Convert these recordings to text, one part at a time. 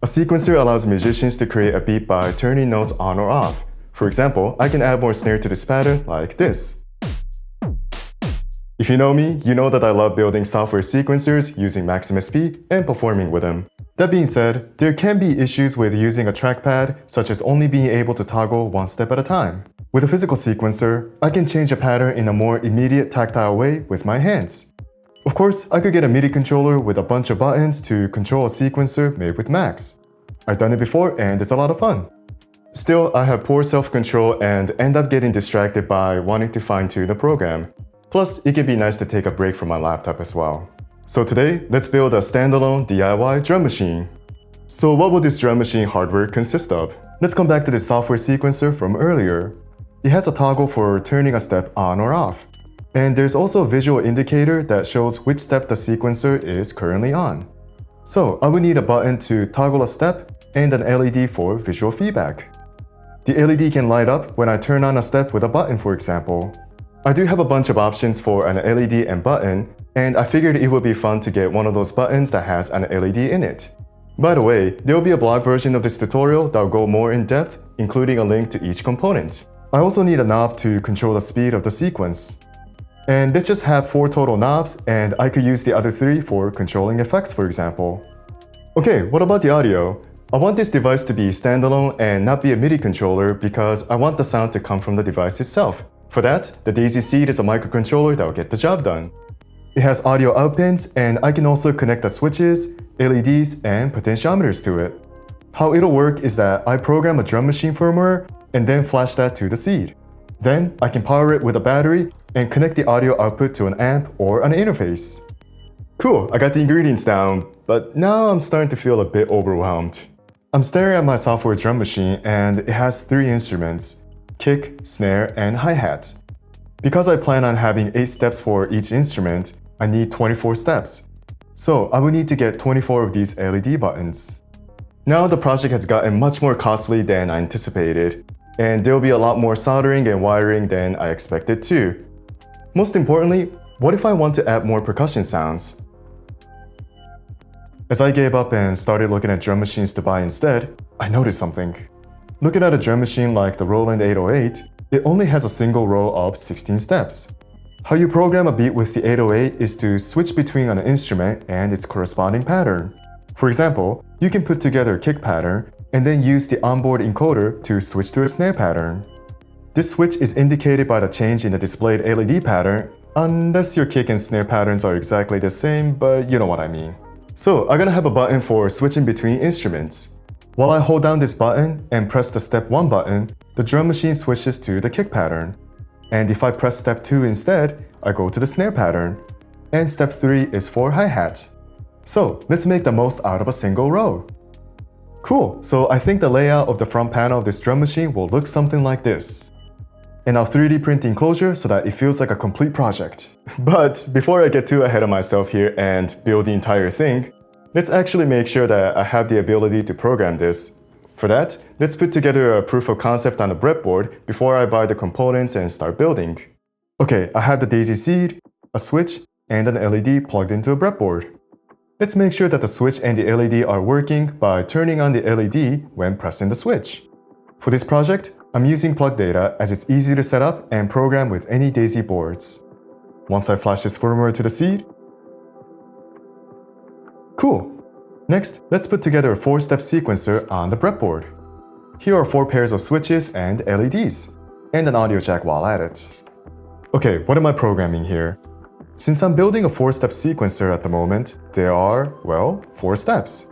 A sequencer allows musicians to create a beat by turning notes on or off. For example, I can add more snare to this pattern like this. If you know me, you know that I love building software sequencers using Maximus P and performing with them. That being said, there can be issues with using a trackpad, such as only being able to toggle one step at a time. With a physical sequencer, I can change a pattern in a more immediate tactile way with my hands. Of course, I could get a MIDI controller with a bunch of buttons to control a sequencer made with Max. I've done it before and it's a lot of fun. Still, I have poor self-control and end up getting distracted by wanting to fine-tune the program. Plus, it can be nice to take a break from my laptop as well. So today, let's build a standalone DIY drum machine. So what will this drum machine hardware consist of? Let's come back to the software sequencer from earlier. It has a toggle for turning a step on or off. And there's also a visual indicator that shows which step the sequencer is currently on. So I would need a button to toggle a step and an LED for visual feedback. The LED can light up when I turn on a step with a button, for example. I do have a bunch of options for an LED and button, and I figured it would be fun to get one of those buttons that has an LED in it. By the way, there will be a blog version of this tutorial that will go more in depth, including a link to each component. I also need a knob to control the speed of the sequence. And let's just have 4 total knobs, and I could use the other 3 for controlling effects, for example. Okay, what about the audio? I want this device to be standalone and not be a MIDI controller because I want the sound to come from the device itself. For that, the Daisy Seed is a microcontroller that will get the job done. It has audio out pins, and I can also connect the switches, LEDs, and potentiometers to it. How it'll work is that I program a drum machine firmware and then flash that to the Seed. Then I can power it with a battery and connect the audio output to an amp or an interface. Cool, I got the ingredients down, but now I'm starting to feel a bit overwhelmed. I'm staring at my software drum machine and it has 3 instruments: kick, snare, and hi-hat. Because I plan on having 8 steps for each instrument, I need 24 steps. So I will need to get 24 of these LED buttons. Now the project has gotten much more costly than I anticipated, and there will be a lot more soldering and wiring than I expected too. Most importantly, what if I want to add more percussion sounds? As I gave up and started looking at drum machines to buy instead, I noticed something. Looking at a drum machine like the Roland 808, it only has a single row of 16 steps. How you program a beat with the 808 is to switch between an instrument and its corresponding pattern. For example, you can put together a kick pattern and then use the onboard encoder to switch to a snare pattern. This switch is indicated by the change in the displayed LED pattern, unless your kick and snare patterns are exactly the same, but you know what I mean. So I'm gonna have a button for switching between instruments. While I hold down this button and press the step 1 button, the drum machine switches to the kick pattern. And if I press step 2 instead, I go to the snare pattern. And step 3 is for hi-hat. So let's make the most out of a single row. Cool, so I think the layout of the front panel of this drum machine will look something like this. And I'll 3D print the enclosure so that it feels like a complete project. But before I get too ahead of myself here and build the entire thing, let's actually make sure that I have the ability to program this. For that, let's put together a proof of concept on a breadboard before I buy the components and start building. Okay, I have the Daisy Seed, a switch, and an LED plugged into a breadboard. Let's make sure that the switch and the LED are working by turning on the LED when pressing the switch. For this project, I'm using plug data as it's easy to set up and program with any Daisy boards. Once I flash this firmware to the Seed, cool! Next, let's put together a 4-step sequencer on the breadboard. Here are 4 pairs of switches and LEDs, and an audio jack while at it. Okay, what am I programming here? Since I'm building a 4-step sequencer at the moment, there are, well, 4 steps.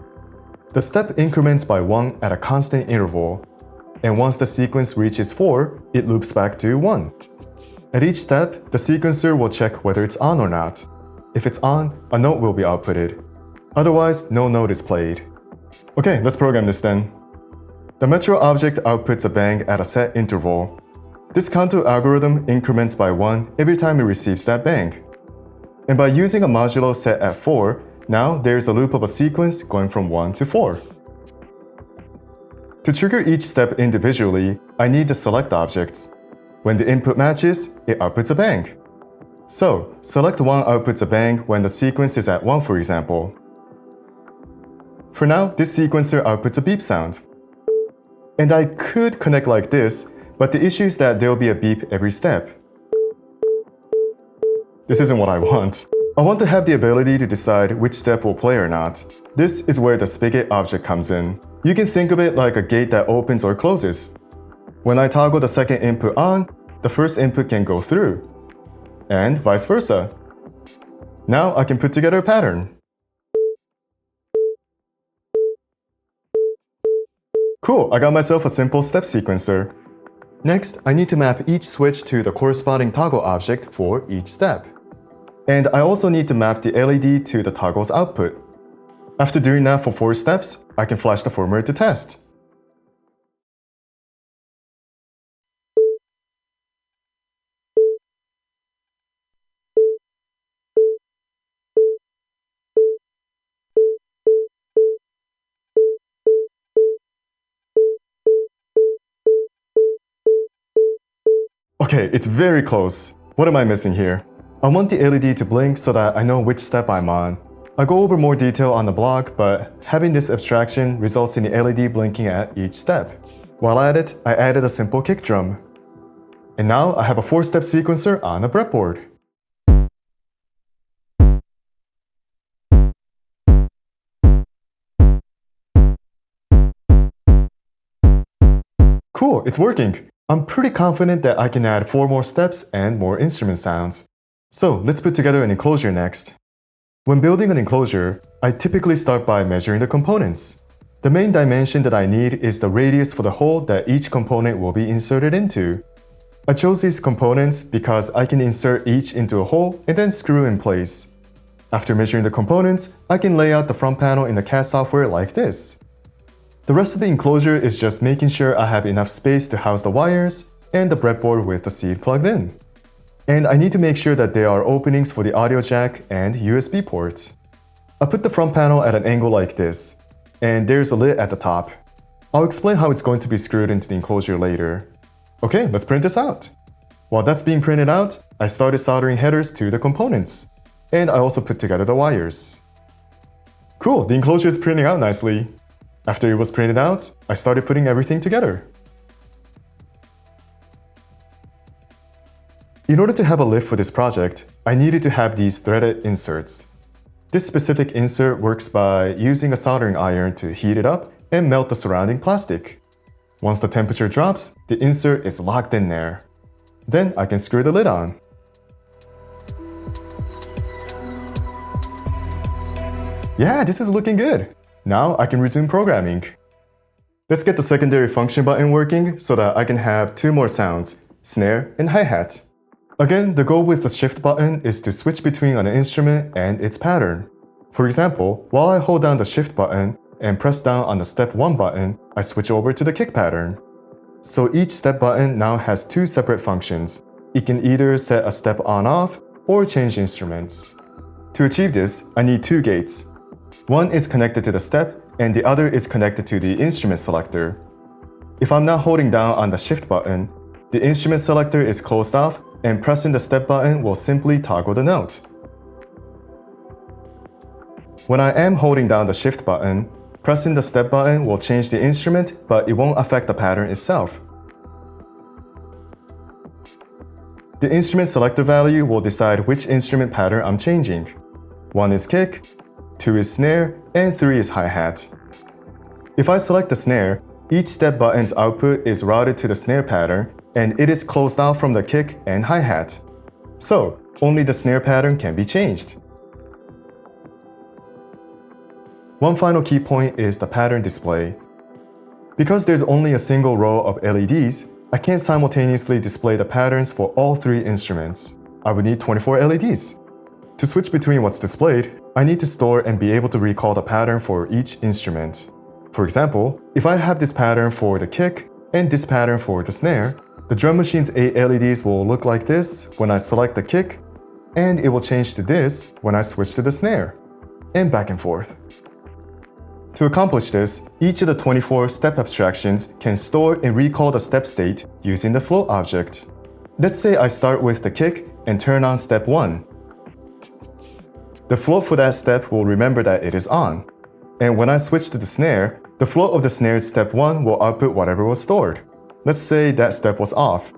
The step increments by 1 at a constant interval, and once the sequence reaches 4, it loops back to 1. At each step, the sequencer will check whether it's on or not. If it's on, a note will be outputted. Otherwise, no note is played. Okay, let's program this then. The Metro object outputs a bang at a set interval. This contour algorithm increments by 1 every time it receives that bang. And by using a modulo set at 4, now there's a loop of a sequence going from 1 to 4. To trigger each step individually, I need the select objects. When the input matches, it outputs a bang. So, select 1 outputs a bang when the sequence is at 1, for example. For now, this sequencer outputs a beep sound. And I could connect like this, but the issue is that there will be a beep every step. This isn't what I want. I want to have the ability to decide which step will play or not. This is where the spigot object comes in. You can think of it like a gate that opens or closes. When I toggle the second input on, the first input can go through, and vice versa. Now I can put together a pattern. Cool, I got myself a simple step sequencer. Next, I need to map each switch to the corresponding toggle object for each step. And I also need to map the LED to the toggle's output. After doing that for 4 steps, I can flash the firmware to test. Okay, it's very close. What am I missing here? I want the LED to blink so that I know which step I'm on. I go over more detail on the blog, but having this abstraction results in the LED blinking at each step. While at it, I added a simple kick drum. And now I have a 4-step sequencer on a breadboard. Cool, it's working! I'm pretty confident that I can add 4 more steps and more instrument sounds. So let's put together an enclosure next. When building an enclosure, I typically start by measuring the components. The main dimension that I need is the radius for the hole that each component will be inserted into. I chose these components because I can insert each into a hole and then screw in place. After measuring the components, I can lay out the front panel in the CAD software like this. The rest of the enclosure is just making sure I have enough space to house the wires and the breadboard with the seat plugged in. And I need to make sure that there are openings for the audio jack and USB ports. I put the front panel at an angle like this, and there's a lid at the top. I'll explain how it's going to be screwed into the enclosure later. Okay, let's print this out. While that's being printed out, I started soldering headers to the components. And I also put together the wires. Cool, the enclosure is printing out nicely. After it was printed out, I started putting everything together. In order to have a lift for this project, I needed to have these threaded inserts. This specific insert works by using a soldering iron to heat it up and melt the surrounding plastic. Once the temperature drops, the insert is locked in there. Then I can screw the lid on. Yeah, this is looking good. Now I can resume programming. Let's get the secondary function button working so that I can have 2 more sounds, snare and hi-hat. Again, the goal with the shift button is to switch between an instrument and its pattern. For example, while I hold down the shift button and press down on the step 1 button, I switch over to the kick pattern. So each step button now has 2 separate functions. It can either set a step on-off or change instruments. To achieve this, I need 2 gates. One is connected to the step and the other is connected to the instrument selector. If I'm not holding down on the shift button, the instrument selector is closed off and pressing the step button will simply toggle the note. When I am holding down the shift button, pressing the step button will change the instrument, but it won't affect the pattern itself. The instrument selector value will decide which instrument pattern I'm changing. 1 is kick, 2 is snare, and 3 is hi-hat. If I select the snare, each step button's output is routed to the snare pattern, and it is closed out from the kick and hi-hat. So, only the snare pattern can be changed. One final key point is the pattern display. Because there's only a single row of LEDs, I can't simultaneously display the patterns for all 3 instruments. I would need 24 LEDs. To switch between what's displayed, I need to store and be able to recall the pattern for each instrument. For example, if I have this pattern for the kick and this pattern for the snare, the drum machine's 8 LEDs will look like this when I select the kick, and it will change to this when I switch to the snare, and back and forth. To accomplish this, each of the 24 step abstractions can store and recall the step state using the float object. Let's say I start with the kick and turn on step 1. The float for that step will remember that it is on. And when I switch to the snare, the float of the snare's step 1 will output whatever was stored. Let's say that step was off.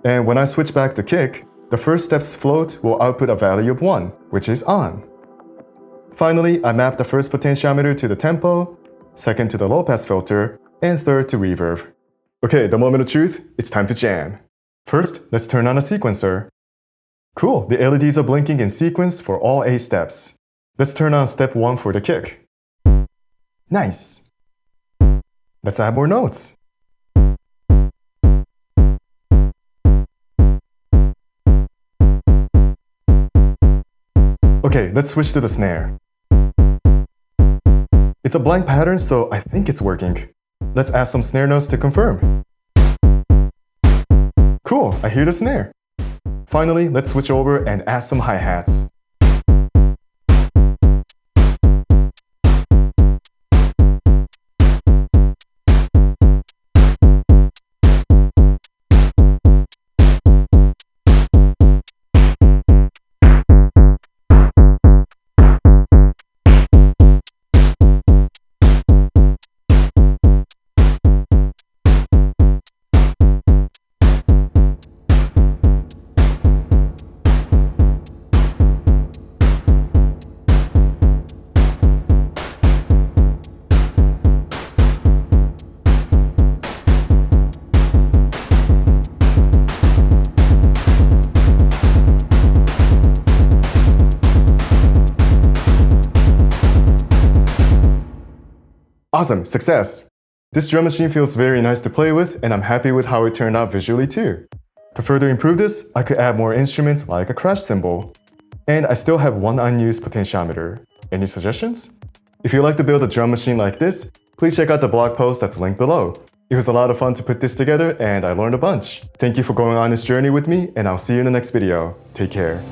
And when I switch back to kick, the first step's float will output a value of 1, which is on. Finally, I map the first potentiometer to the tempo, second to the low-pass filter, and third to reverb. Okay, the moment of truth, it's time to jam. First, let's turn on a sequencer. Cool, the LEDs are blinking in sequence for all 8 steps. Let's turn on step 1 for the kick. Nice! Let's add more notes. Okay, let's switch to the snare. It's a blank pattern, so I think it's working. Let's add some snare notes to confirm. Cool, I hear the snare. Finally, let's switch over and add some hi-hats. Awesome, success! This drum machine feels very nice to play with, and I'm happy with how it turned out visually too. To further improve this, I could add more instruments like a crash cymbal. And I still have one unused potentiometer. Any suggestions? If you'd like to build a drum machine like this, please check out the blog post that's linked below. It was a lot of fun to put this together, and I learned a bunch. Thank you for going on this journey with me, and I'll see you in the next video. Take care.